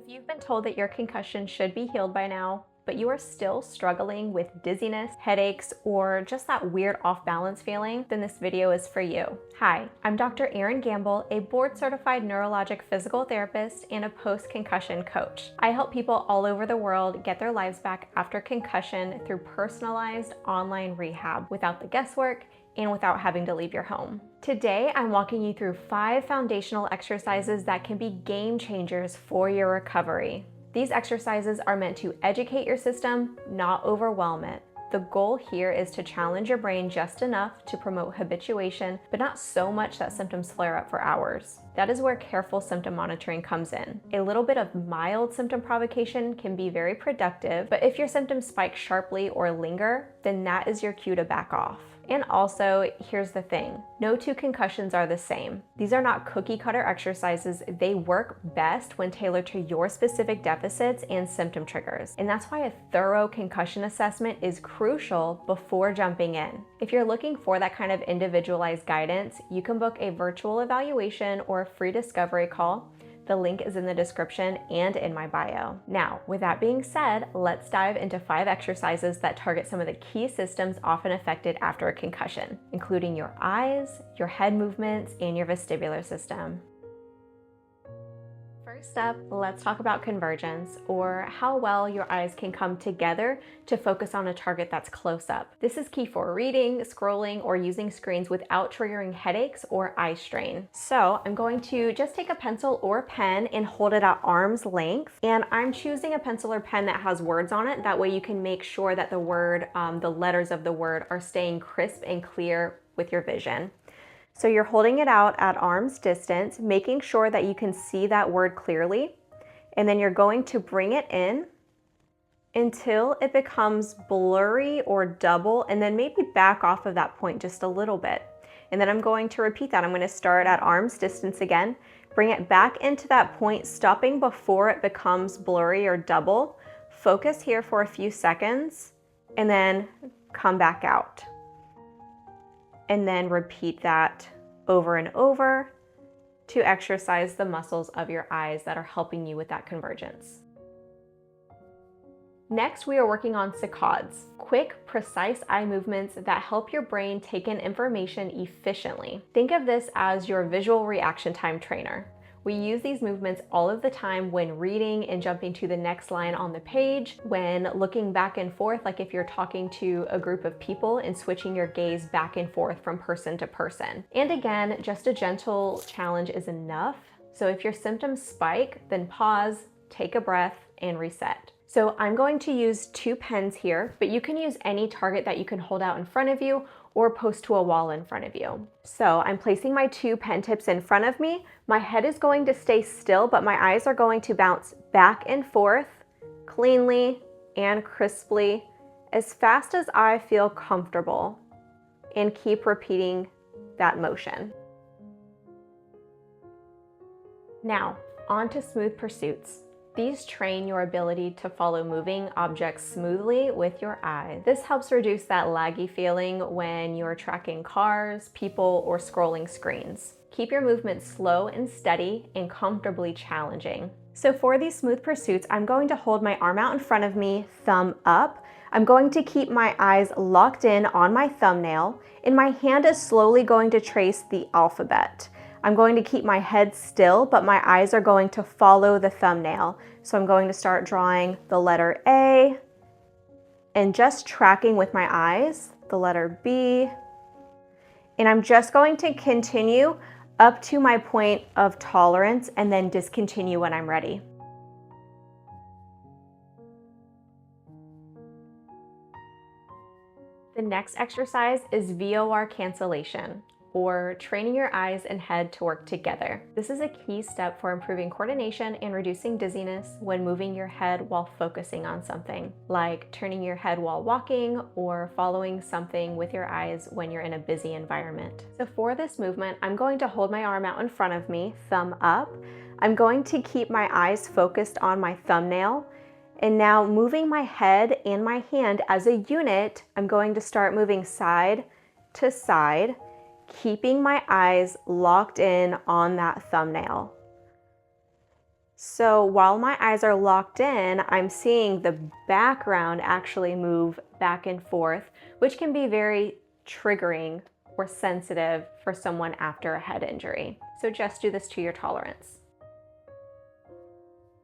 If you've been told that your concussion should be healed by now, but you are still struggling with dizziness, headaches, or just that weird off-balance feeling, then this video is for you. Hi, I'm Dr. Erin Gamble, a board-certified neurologic physical therapist and a post-concussion coach. I help people all over the world get their lives back after concussion through personalized online rehab without the guesswork and without having to leave your home. Today, I'm walking you through 5 foundational exercises that can be game changers for your recovery. These exercises are meant to educate your system, not overwhelm it. The goal here is to challenge your brain just enough to promote habituation, but not so much that symptoms flare up for hours. That is where careful symptom monitoring comes in. A little bit of mild symptom provocation can be very productive, but if your symptoms spike sharply or linger, then that is your cue to back off. And also, here's the thing, no 2 concussions are the same. These are not cookie cutter exercises. They work best when tailored to your specific deficits and symptom triggers. And that's why a thorough concussion assessment is crucial before jumping in. If you're looking for that kind of individualized guidance, you can book a virtual evaluation or a free discovery call. The link is in the description and in my bio. Now, with that being said, let's dive into 5 exercises that target some of the key systems often affected after a concussion, including your eyes, your head movements, and your vestibular system. First up, let's talk about convergence, or how well your eyes can come together to focus on a target that's close up. This is key for reading, scrolling, or using screens without triggering headaches or eye strain. So I'm going to just take a pencil or pen and hold it at arm's length. And I'm choosing a pencil or pen that has words on it. That way you can make sure that the word, the letters of the word are staying crisp and clear with your vision. So you're holding it out at arm's distance, making sure that you can see that word clearly, and then you're going to bring it in until it becomes blurry or double, and then maybe back off of that point just a little bit. And then I'm going to repeat that. I'm going to start at arm's distance again, bring it back into that point, stopping before it becomes blurry or double. Focus here for a few seconds, and then come back out. And then repeat that over and over to exercise the muscles of your eyes that are helping you with that convergence. Next, we are working on saccades, quick, precise eye movements that help your brain take in information efficiently. Think of this as your visual reaction time trainer. We use these movements all of the time when reading and jumping to the next line on the page, when looking back and forth, like if you're talking to a group of people and switching your gaze back and forth from person to person. And again, just a gentle challenge is enough. So if your symptoms spike, then pause, take a breath, and reset. So I'm going to use 2 pens here, but you can use any target that you can hold out in front of you or post to a wall in front of you. So I'm placing my 2 pen tips in front of me. My head is going to stay still, but my eyes are going to bounce back and forth cleanly and crisply as fast as I feel comfortable, and keep repeating that motion. Now, on to smooth pursuits. These train your ability to follow moving objects smoothly with your eyes. This helps reduce that laggy feeling when you're tracking cars, people, or scrolling screens. Keep your movement slow and steady and comfortably challenging. So for these smooth pursuits, I'm going to hold my arm out in front of me, thumb up. I'm going to keep my eyes locked in on my thumbnail, and my hand is slowly going to trace the alphabet. I'm going to keep my head still, but my eyes are going to follow the thumbnail. So I'm going to start drawing the letter A and just tracking with my eyes, the letter B. And I'm just going to continue up to my point of tolerance and then discontinue when I'm ready. The next exercise is VOR Cancellation, or training your eyes and head to work together. This is a key step for improving coordination and reducing dizziness when moving your head while focusing on something, like turning your head while walking or following something with your eyes when you're in a busy environment. So for this movement, I'm going to hold my arm out in front of me, thumb up. I'm going to keep my eyes focused on my thumbnail. And now moving my head and my hand as a unit, I'm going to start moving side to side, keeping my eyes locked in on that thumbnail. So while my eyes are locked in, I'm seeing the background actually move back and forth, which can be very triggering or sensitive for someone after a head injury. So just do this to your tolerance.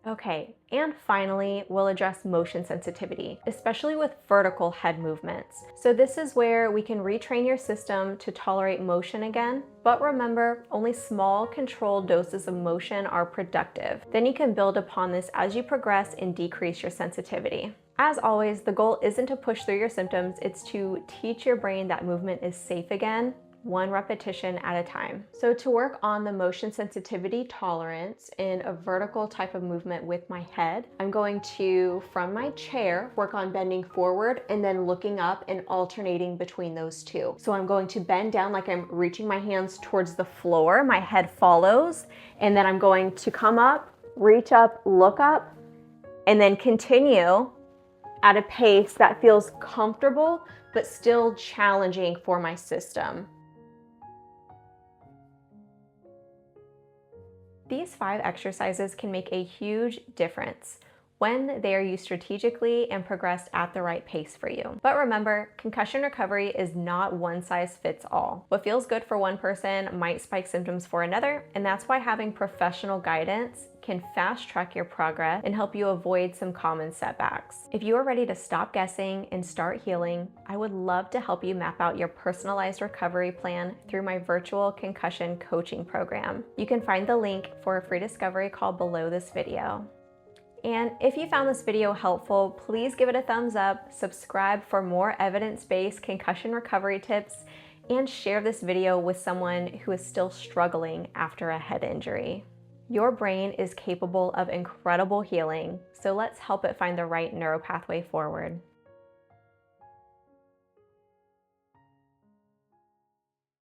Okay, and finally, we'll address motion sensitivity, especially with vertical head movements. So this is where we can retrain your system to tolerate motion again, but remember, only small controlled doses of motion are productive. Then you can build upon this as you progress and decrease your sensitivity. As always, the goal isn't to push through your symptoms, it's to teach your brain that movement is safe again, one repetition at a time. So to work on the motion sensitivity tolerance in a vertical type of movement with my head, I'm going to, from my chair, work on bending forward and then looking up and alternating between those two. So I'm going to bend down like I'm reaching my hands towards the floor, my head follows, and then I'm going to come up, reach up, look up, and then continue at a pace that feels comfortable but still challenging for my system. These 5 exercises can make a huge difference when they are used strategically and progressed at the right pace for you. But remember, concussion recovery is not one size fits all. What feels good for one person might spike symptoms for another, and that's why having professional guidance can fast track your progress and help you avoid some common setbacks. If you are ready to stop guessing and start healing, I would love to help you map out your personalized recovery plan through my virtual concussion coaching program. You can find the link for a free discovery call below this video. And if you found this video helpful, please give it a thumbs up, subscribe for more evidence-based concussion recovery tips, and share this video with someone who is still struggling after a head injury. Your brain is capable of incredible healing, so let's help it find the right neuropathway forward.